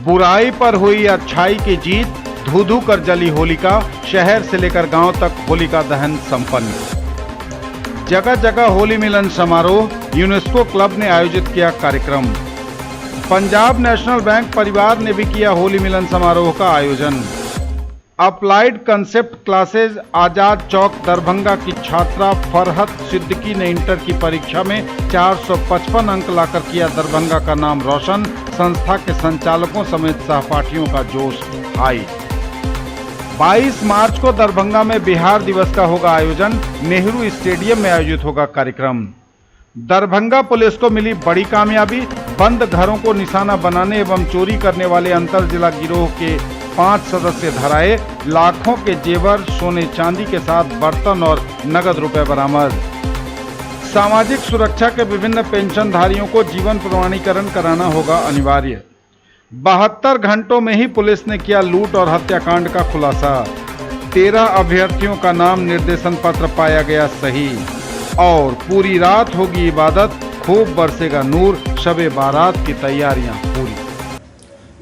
बुराई पर हुई अच्छाई की जीत, धू धू कर जली होलिका, शहर से लेकर गांव तक होलिका दहन संपन्न। जगह जगह होली मिलन समारोह, यूनेस्को क्लब ने आयोजित किया कार्यक्रम। पंजाब नेशनल बैंक परिवार ने भी किया होली मिलन समारोह का आयोजन। Applied concept classes Azad Chowk Darbhanga की छात्रा फरहत सिद्दीकी ने इंटर की परीक्षा में 455 अंक लाकर किया दरभंगा का नाम रोशन। संस्था के संचालकों समेत सहपाठियों का जोश हाई। 22 मार्च को दरभंगा में बिहार दिवस का होगा आयोजन। नेहरू स्टेडियम में आयोजित होगा कार्यक्रम। दरभंगा पुलिस को मिली बड़ी कामयाबी। बंद घरों को निशाना बनाने एवं चोरी करने वाले अंतर जिला गिरोह के 5 सदस्य धराए। लाखों के जेवर, सोने चांदी के साथ बर्तन और नगद रुपए बरामद। सामाजिक सुरक्षा के विभिन्न पेंशनधारियों को जीवन प्रमाणीकरण कराना होगा अनिवार्य। 72 घंटों में ही पुलिस ने किया लूट और हत्याकांड का खुलासा। 13 अभ्यर्थियों का नाम निर्देशन पत्र पाया गया सही। और पूरी रात होगी इबादत, खूब बरसेगा नूर, शबे बारात की तैयारियां पूरी।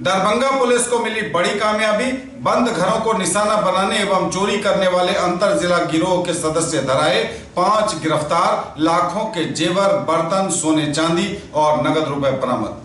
दरभंगा पुलिस को मिली बड़ी कामयाबी। बंद घरों को निशाना बनाने एवं चोरी करने वाले अंतर जिला गिरोह के सदस्य धराए। 5 गिरफ्तार। लाखों के जेवर, बर्तन, सोने चांदी और नगद रुपए बरामद।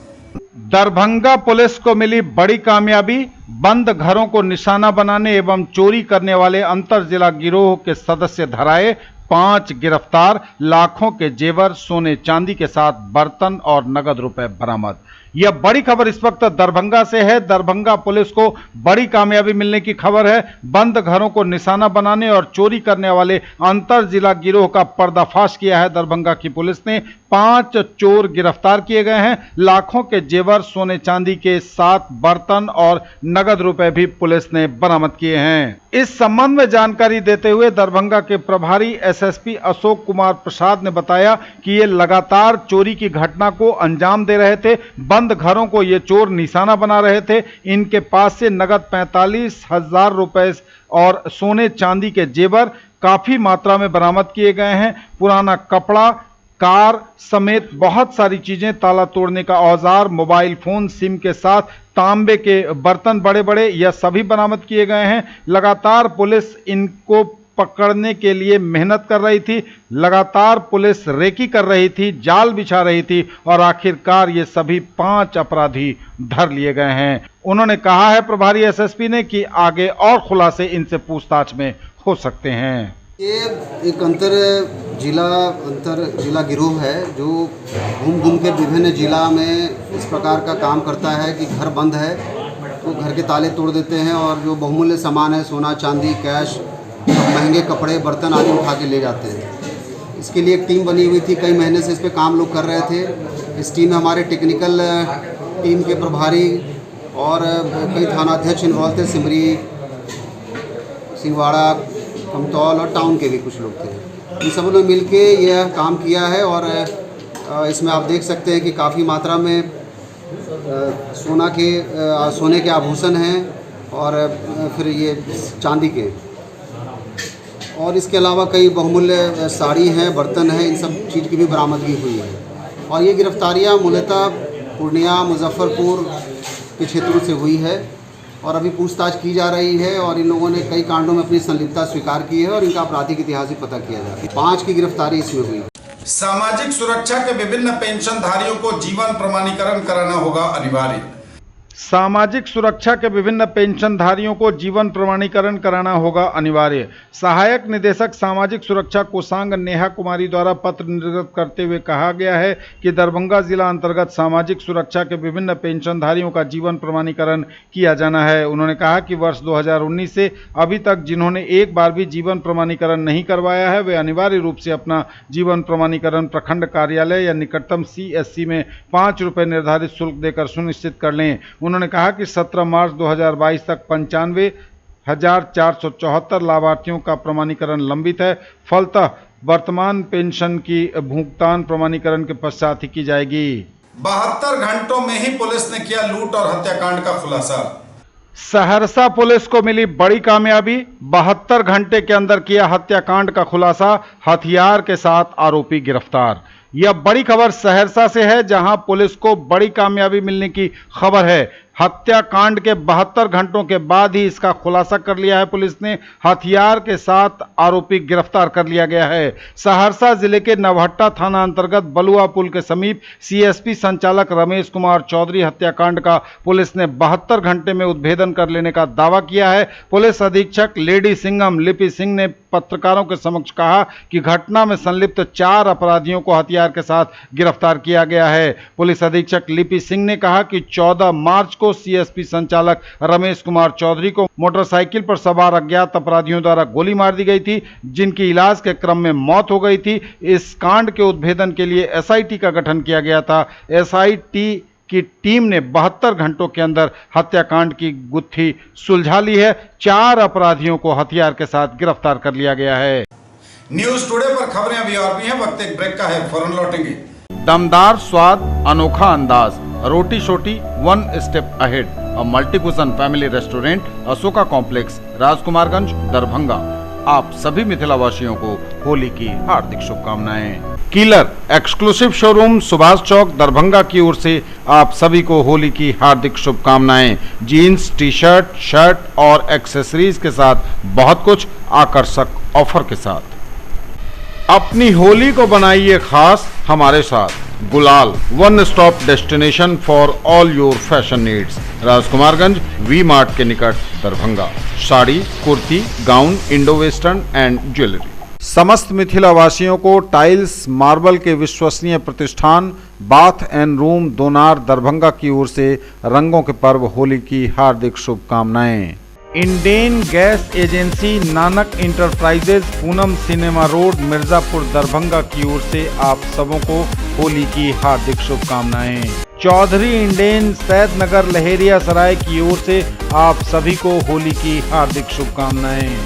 दरभंगा पुलिस को मिली बड़ी कामयाबी। बंद घरों को निशाना बनाने एवं चोरी करने वाले अंतर जिला गिरोह के सदस्य धराए। 5 गिरफ्तार। लाखों के जेवर, सोने चांदी के साथ बर्तन और नगद रुपए बरामद। यह बड़ी खबर इस वक्त दरभंगा से है। दरभंगा पुलिस को बड़ी कामयाबी मिलने की खबर है। बंद घरों को निशाना बनाने और चोरी करने वाले अंतर जिला गिरोह का पर्दाफाश किया है दरभंगा की पुलिस ने। 5 चोर गिरफ्तार किए गए हैं। लाखों के जेवर, सोने चांदी के साथ बर्तन और नगद रुपए भी पुलिस ने बरामद किए हैं। इस संबंध में जानकारी देते हुए दरभंगा के प्रभारी एसएसपी अशोक कुमार प्रसाद ने बताया कि ये लगातार चोरी की घटना को अंजाम दे रहे थे। बंद घरों को ये चोर निशाना बना रहे थे। इनके पास से नगद 45,000 रुपए और सोने चांदी के जेवर काफी मात्रा में बरामद किए गए हैं। पुराना कपड़ा, कार समेत बहुत सारी चीजें, ताला तोड़ने का औजार, मोबाइल फोन, सिम के साथ तांबे के बर्तन बड़े बड़े, यह सभी बरामद किए गए हैं। लगातार पुलिस इनको पकड़ने के लिए मेहनत कर रही थी। लगातार पुलिस रेकी कर रही थी, जाल बिछा रही थी और आखिरकार ये सभी 5 अपराधी धर लिए गए हैं। उन्होंने कहा है प्रभारी एसएसपी ने कि आगे और खुलासे इनसे पूछताछ में हो सकते हैं। ये एक अंतर जिला गिरोह है जो घूम के विभिन्न जिला में इस प्रकार का काम करता है कि घर बंद है तो घर के ताले तोड़ देते हैं और जो बहुमूल्य सामान है, सोना चांदी, कैश, महंगे कपड़े, बर्तन आदि उठा के ले जाते हैं। इसके लिए एक टीम बनी हुई थी। कई महीने से इस पे काम लोग कर रहे थे। इस टीम में हमारे टेक्निकल टीम के प्रभारी और कई थानाध्यक्ष इन्वॉल्व थे। सिमरी, सिंहवाड़ा, कमतौल और टाउन के भी कुछ लोग थे। इन सब ने मिल के यह काम किया है और इसमें आप देख सकते हैं कि काफ़ी मात्रा में सोने के आभूषण हैं और फिर ये चांदी के, और इसके अलावा कई बहुमूल्य साड़ी हैं, बर्तन हैं, इन सब चीज़ की भी बरामदगी हुई है। और ये गिरफ्तारियाँ मूलतः पूर्णिया, मुजफ्फरपुर के क्षेत्रों से हुई है और अभी पूछताछ की जा रही है और इन लोगों ने कई कांडों में अपनी संलिप्तता स्वीकार की है और इनका आपराधिक इतिहास भी पता किया जा रहा है। 5 की गिरफ्तारी इसमें हुई। सामाजिक सुरक्षा के विभिन्न पेंशनधारियों को जीवन प्रमाणीकरण कराना होगा अनिवार्य। सामाजिक सुरक्षा के विभिन्न पेंशनधारियों को जीवन प्रमाणीकरण कराना होगा अनिवार्य। सहायक निदेशक सामाजिक सुरक्षा कोषांग नेहा कुमारी द्वारा पत्र निर्गत करते हुए कहा गया है कि दरभंगा जिला अंतर्गत सामाजिक सुरक्षा के विभिन्न पेंशनधारियों का जीवन प्रमाणीकरण किया जाना है। उन्होंने कहा कि वर्ष 2019 से अभी तक जिन्होंने एक बार भी जीवन प्रमाणीकरण नहीं करवाया है वे अनिवार्य रूप से अपना जीवन प्रमाणीकरण प्रखंड कार्यालय या निकटतम CSC में 5 रुपये निर्धारित शुल्क देकर सुनिश्चित कर लें। उन्होंने कहा कि 17 मार्च 2022 तक 95,474 लाभार्थियों का प्रमाणीकरण लंबित है। फलतः वर्तमान पेंशन की भुगतान प्रमाणीकरण के पश्चात ही की जाएगी। 72 घंटों में ही पुलिस ने किया लूट और हत्याकांड का खुलासा। सहरसा पुलिस को मिली बड़ी कामयाबी। 72 घंटे के अंदर किया हत्याकांड का खुलासा। हथियार के साथ आरोपी गिरफ्तार। यह बड़ी खबर सहरसा से है जहां पुलिस को बड़ी कामयाबी मिलने की खबर है। हत्याकांड के 72 घंटों के बाद ही इसका खुलासा कर लिया है पुलिस ने। हथियार के साथ आरोपी गिरफ्तार कर लिया गया है। सहरसा जिले के नवहट्टा थाना अंतर्गत बलुआ पुल के समीप CSP संचालक रमेश कुमार चौधरी हत्याकांड का पुलिस ने 72 घंटे में उद्भेदन कर लेने का दावा किया है। पुलिस अधीक्षक लेडी सिंघम लिपि सिंह ने पत्रकारों के समक्ष कहा कि घटना में संलिप्त 4 अपराधियों को हथियार के साथ गिरफ्तार किया गया है। पुलिस अधीक्षक लिपि सिंह ने कहा कि 14 मार्च को सीएसपी संचालक रमेश कुमार चौधरी को मोटरसाइकिल पर सवार अज्ञात अपराधियों द्वारा गोली मार दी गई थी, जिनकी इलाज के क्रम में मौत हो गई थी। इस कांड के उद्भेदन के लिए एसआईटी का गठन किया गया था। एसआईटी की टीम ने 72 घंटों के अंदर हत्याकांड की गुत्थी सुलझा ली है। 4 अपराधियों को हथियार के साथ गिरफ्तार कर लिया गया है। न्यूज टुडे पर खबरें अभी और भी हैं, वक्त एक ब्रेक का है, फौरन लौटेंगे। दमदार स्वाद, अनोखा अंदाज, रोटी Shoti one step ahead, a multi cuisine family restaurant, Ashoka complex, Rajkumarganj, Darbhanga. आप सभी मिथिला वासियों को होली की हार्दिक शुभकामनाएं। Killer exclusive showroom Subhash Chowk Darbhanga की ओर से आप सभी को होली की हार्दिक शुभकामनाएं। जीन्स, टी शर्ट, शर्ट और एक्सेसरीज के साथ बहुत कुछ आकर्षक ऑफर के साथ। अपनी होली को बनाइए खास हमारे साथ। Gulal, one stop destination for all your fashion needs, Rajkumarganj V mart के निकट, Darbhanga. Sari, kurti, gown, Indo western and jewellery. समस्त मिथिला वासियों को टाइल्स मार्बल के विश्वसनीय प्रतिष्ठान bath and room Donar Darbhanga की ओर से रंगों के पर्व होली की हार्दिक शुभकामनाएं। Indane gas agency, Nanak enterprises, Poonam cinema road, Mirzapur, Darbhanga की ओर से आप सबों को होली की हार्दिक शुभकामनाएं। चौधरी इंडेन, सैद नगर, लहेरिया सराय की ओर से आप सभी को होली की हार्दिक शुभकामनाएं।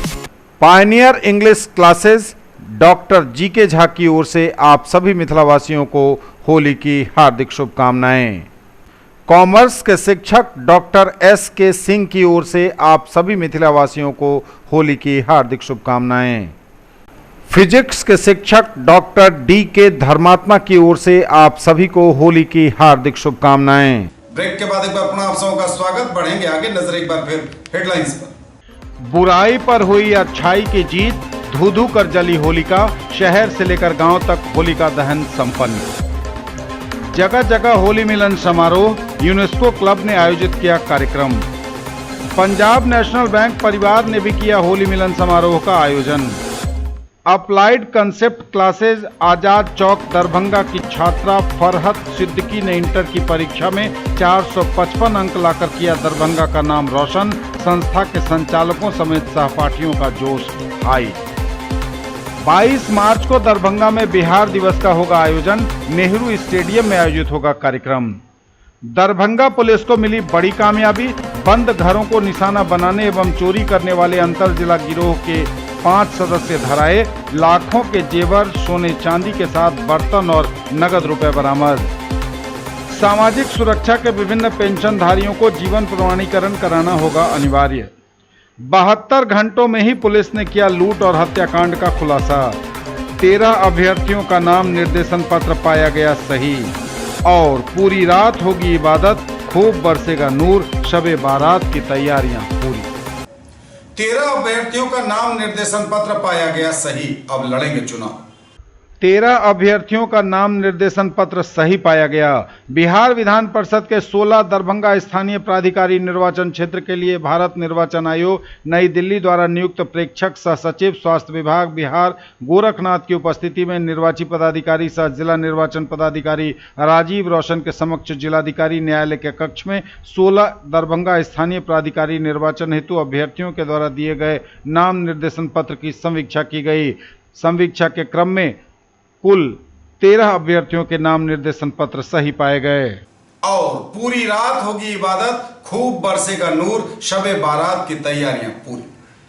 Pioneer English classes, doctor GK Jha की ओर से आप सभी मिथिला वासियों को होली की हार्दिक शुभकामनाएं। कॉमर्स के शिक्षक डॉक्टर एस के सिंह की ओर से आप सभी मिथिला वासियों को होली की हार्दिक शुभकामनाएं। फिजिक्स के शिक्षक डॉक्टर डी के धर्मात्मा की ओर से आप सभी को होली की हार्दिक शुभकामनाएं। ब्रेक के बाद एक बार पुनः आप सबों का स्वागत। बढ़ेंगे आगे, नजर एक बार फिर हेडलाइंस पर। बुराई पर हुई अच्छाई की जीत, धू धू कर जली होलिका, शहर से लेकर गांव तक होलिका दहन संपन्न। जगह जगह होली मिलन समारोह, यूनेस्को क्लब ने आयोजित किया कार्यक्रम। पंजाब नेशनल बैंक परिवार ने भी किया होली मिलन समारोह का आयोजन। Applied concept classes Azad Chowk Darbhanga की छात्रा फरहत सिद्दीकी ने इंटर की परीक्षा में 455 अंक लाकर किया दरभंगा का नाम रोशन। संस्था के संचालकों समेत सहपाठियों का जोश हाई। 22 मार्च को दरभंगा में बिहार दिवस का होगा आयोजन। नेहरू स्टेडियम में आयोजित होगा कार्यक्रम। दरभंगा पुलिस को मिली बड़ी कामयाबी, बंद घरों को निशाना बनाने एवं चोरी करने वाले अंतर जिला गिरोह के 5 सदस्य धराए। लाखों के जेवर, सोने चांदी के साथ बर्तन और नगद रुपए बरामद। सामाजिक सुरक्षा के विभिन्न पेंशनधारियों को जीवन प्रमाणीकरण कराना होगा अनिवार्य। 72 घंटों में ही पुलिस ने किया लूट और हत्याकांड का खुलासा। 13 अभ्यर्थियों का नाम निर्देशन पत्र पाया गया सही। और पूरी रात होगी इबादत, खूब बरसेगा नूर, शबे बारात की तैयारियां पूरी। 13 अभ्यर्थियों का नाम निर्देशन पत्र पाया गया सही, अब लड़ेंगे चुनाव। 13 अभ्यर्थियों का नाम निर्देशन पत्र सही पाया गया। बिहार विधान परिषद के 16 दरभंगा स्थानीय प्राधिकारी निर्वाचन क्षेत्र के लिए भारत निर्वाचन आयोग नई दिल्ली द्वारा नियुक्त प्रेक्षक सह सचिव स्वास्थ्य विभाग बिहार गोरखनाथ की उपस्थिति में निर्वाची पदाधिकारी सह जिला निर्वाचन पदाधिकारी राजीव रोशन के समक्ष जिलाधिकारी न्यायालय के कक्ष में 16 दरभंगा स्थानीय प्राधिकारी निर्वाचन हेतु अभ्यर्थियों के द्वारा दिए गए नाम निर्देशन पत्र की समीक्षा की गई। समीक्षा के क्रम में कुल 13 अभ्यर्थियों के नाम निर्देशन पत्र सही पाए गए। और पूरी रात होगी इबादत, खूब बरसेगा नूर, शबे बारात की तैयारियां पूरी।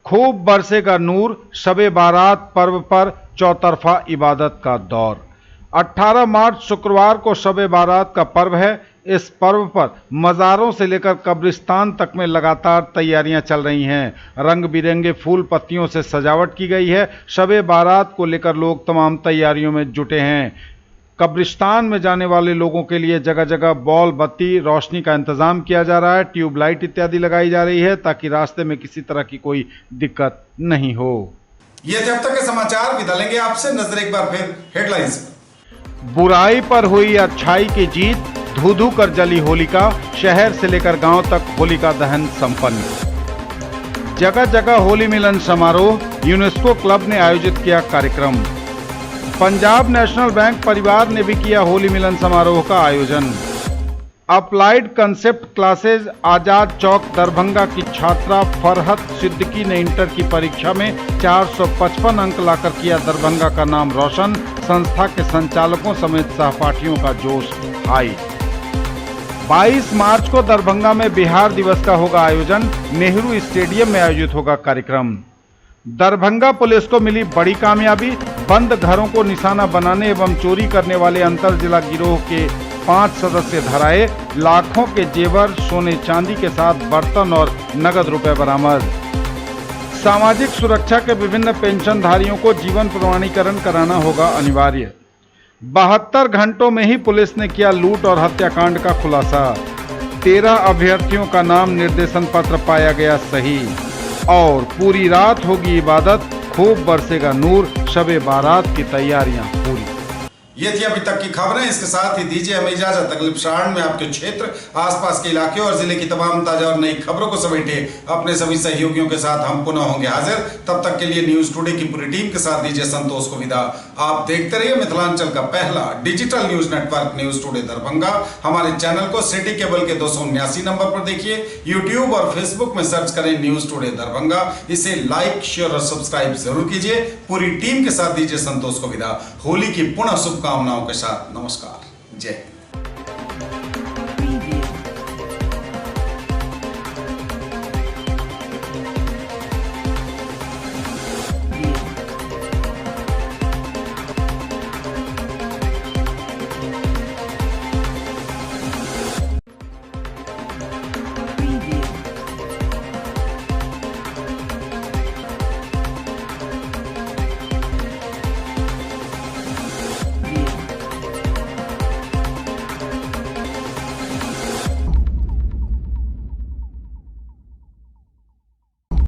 खूब बरसेगा नूर, शबे बारात पर्व पर चौतरफा इबादत का दौर। 18 मार्च शुक्रवार को शबे बारात का पर्व है। इस पर्व पर मज़ारों से लेकर कब्रिस्तान तक में लगातार तैयारियां चल रही हैं। रंग बिरंगे फूल पत्तियों से सजावट की गई है। शबे बारात को लेकर लोग तमाम तैयारियों में जुटे हैं। कब्रिस्तान में जाने वाले लोगों के लिए जगह जगह बॉल बत्ती रोशनी का इंतजाम किया जा रहा है। ट्यूबलाइट इत्यादि लगाई जा रही है ताकि रास्ते में किसी तरह की कोई दिक्कत नहीं हो। ये थे अब तक के समाचार। विदा लेंगे आपसे, नजर एक बार फिर हेडलाइंस पर। बुराई पर हुई अच्छाई की जीत, धू धू कर जली होलिका, शहर से लेकर गांव तक होलिका दहन संपन्न। जगह जगह होली मिलन समारोह, यूनेस्को क्लब ने आयोजित किया कार्यक्रम। पंजाब नेशनल बैंक परिवार ने भी किया होली मिलन समारोह का आयोजन। Applied concept classes Azad Chowk Darbhanga की छात्रा फरहत सिद्दीकी ने इंटर की परीक्षा में 455 अंक लाकर किया दरभंगा का नाम रोशन। संस्था के संचालकों समेत सहपाठियों का जोश हाई। 22 मार्च को दरभंगा में बिहार दिवस का होगा आयोजन। नेहरू स्टेडियम में आयोजित होगा कार्यक्रम। दरभंगा पुलिस को मिली बड़ी कामयाबी। बंद घरों को निशाना बनाने एवं चोरी करने वाले अंतर जिला गिरोह के 5 सदस्य धराए। लाखों के जेवर, सोने चांदी के साथ बर्तन और नगद रुपए बरामद। सामाजिक सुरक्षा के विभिन्न पेंशनधारियों को जीवन प्रमाणीकरण कराना होगा अनिवार्य। 72 घंटों में ही पुलिस ने किया लूट और हत्याकांड का खुलासा। 13 अभ्यर्थियों का नाम निर्देशन पत्र पाया गया सही। और पूरी रात होगी इबादत, खूब बरसेगा नूर, शबे बारात की तैयारियां पूरी। ये थी अभी तक की खबरें। इसके साथ ही दीजिए हमें इजाजत। अगले प्रसारण में आपके क्षेत्र, आसपास के इलाके और जिले की तमाम ताजा और नई खबरों को समेटे अपने सभी सहयोगियों के साथ हम पुनः होंगे हाजिर। तब तक के लिए न्यूज टुडे की पूरी टीम के साथ दीजिए संतोष को विदा। आप देखते रहिए मिथिलांचल का पहला digital news network news today Darbhanga. हमारे चैनल को सिटी केबल के 279 नंबर पर देखिए। यूट्यूब और फेसबुक में सर्च करें न्यूज टुडे दरभंगा। इसे लाइक, शेयर और सब्सक्राइब जरूर कीजिए। पूरी टीम के साथ दीजिए संतोष को विदा। होली की पुनः शुभकामनाओं के साथ नमस्कार। जय हिंद।